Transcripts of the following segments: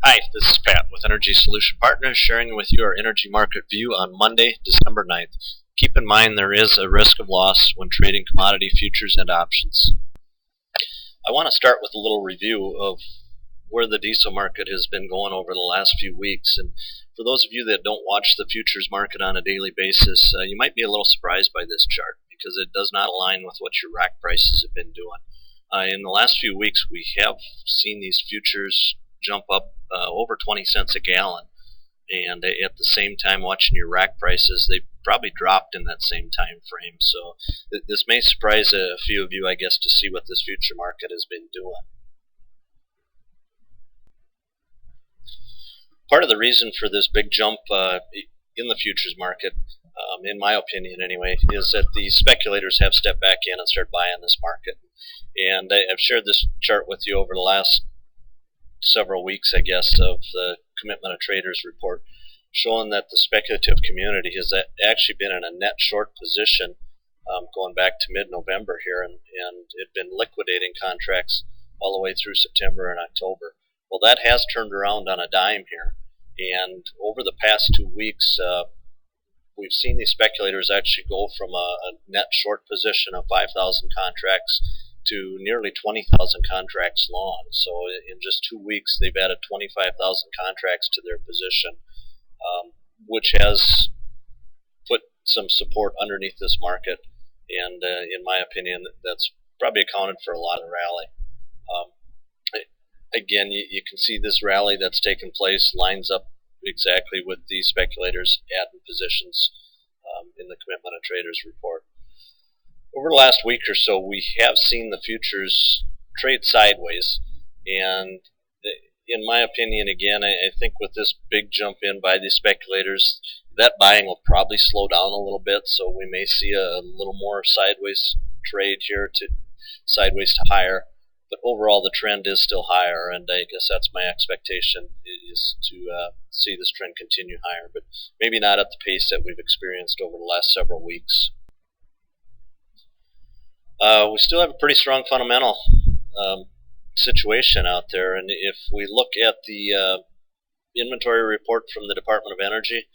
Hi, this is Pat with Energy Solution Partners sharing with you our energy market view on Monday, December 9th. Keep in mind there is a risk of loss when trading commodity futures and options. I want to start with a little review of where the diesel market has been going over the last few weeks. And for those of you that don't watch the futures market on a daily basis, you might be a little surprised by this chart because it does not align with what your rack prices have been doing. In the last few weeks, we have seen these futures jump up over 20 cents a gallon, and at the same time watching your rack prices, they probably dropped in that same time frame. So this may surprise a few of you, I guess, to see what this future market has been doing. Part of the reason for this big jump in the futures market, in my opinion anyway, is that the speculators have stepped back in and started buying this market. And I've shared this chart with you over the last several weeks, I guess, of the Commitment of Traders report, showing that the speculative community has actually been in a net short position going back to mid-November here, and it had been liquidating contracts all the way through September and October. Well, that has turned around on a dime here, and over the past 2 weeks, we've seen these speculators actually go from a net short position of 5,000 contracts to nearly 20,000 contracts long. So in just 2 weeks, they've added 25,000 contracts to their position, which has put some support underneath this market. And in my opinion, that's probably accounted for a lot of the rally. Again, you can see this rally that's taken place lines up exactly with the speculators adding positions in the Commitment of Traders report. Over the last week or so, we have seen the futures trade sideways, and in my opinion, again, I think with this big jump in by the speculators, that buying will probably slow down a little bit, so we may see a little more sideways trade here, to sideways to higher. But overall, the trend is still higher, and I guess that's my expectation, is to see this trend continue higher, but maybe not at the pace that we've experienced over the last several weeks. We still have a pretty strong fundamental situation out there, and if we look at the inventory report from the Department of Energy,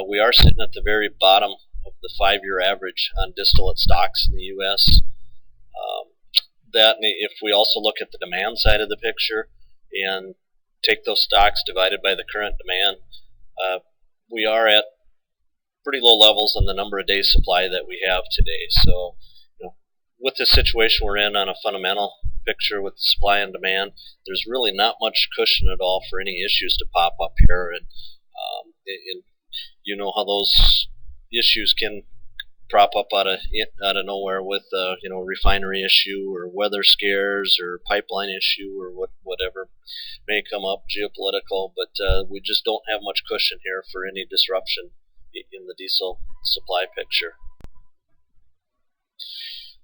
we are sitting at the very bottom of the 5-year average on distillate stocks in the U.S. That if we also look at the demand side of the picture and take those stocks divided by the current demand, we are at pretty low levels on the number of days supply that we have today. So with the situation we're in on a fundamental picture with supply and demand, there's really not much cushion at all for any issues to pop up here, and you know how those issues can prop up out of nowhere with refinery issue or weather scares or pipeline issue or whatever may come up, geopolitical, but we just don't have much cushion here for any disruption in the diesel supply picture.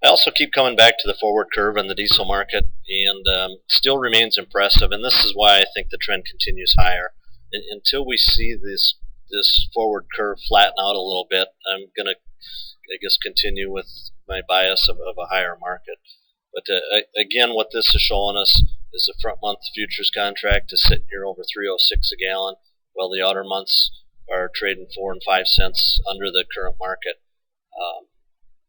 I also keep coming back to the forward curve in the diesel market, and still remains impressive, and this is why I think the trend continues higher. And until we see this forward curve flatten out a little bit, I'm going to, I guess, continue with my bias of a higher market. But again, what this is showing us is the front month futures contract is sitting here over 306 a gallon, while the outer months are trading 4 and 5 cents under the current market.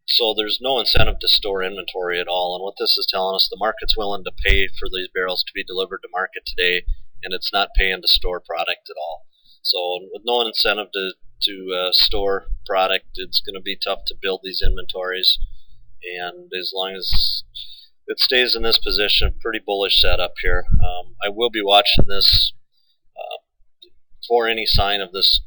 So there's no incentive to store inventory at all, and what this is telling us, the market's willing to pay for these barrels to be delivered to market today, and it's not paying to store product at all. So with no incentive to store product, it's going to be tough to build these inventories, and as long as it stays in this position, pretty bullish setup here. I will be watching this for any sign of this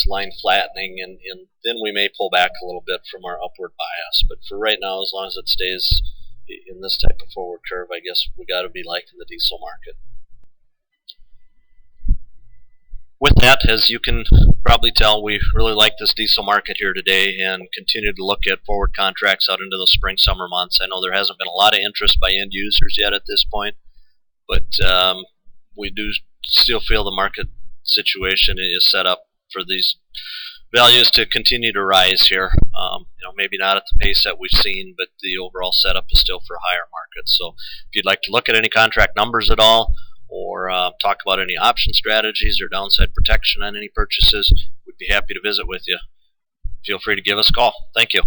line flattening, and then we may pull back a little bit from our upward bias. But for right now, as long as it stays in this type of forward curve, I guess we got to be liking the diesel market. With that, as you can probably tell, we really like this diesel market here today and continue to look at forward contracts out into the spring-summer months. I know there hasn't been a lot of interest by end users yet at this point, but we do still feel the market situation is set up for these values to continue to rise here. Maybe not at the pace that we've seen, but the overall setup is still for a higher market. So if you'd like to look at any contract numbers at all, or or talk about any option strategies or downside protection on any purchases, we'd be happy to visit with you. Feel free to give us a call. Thank you.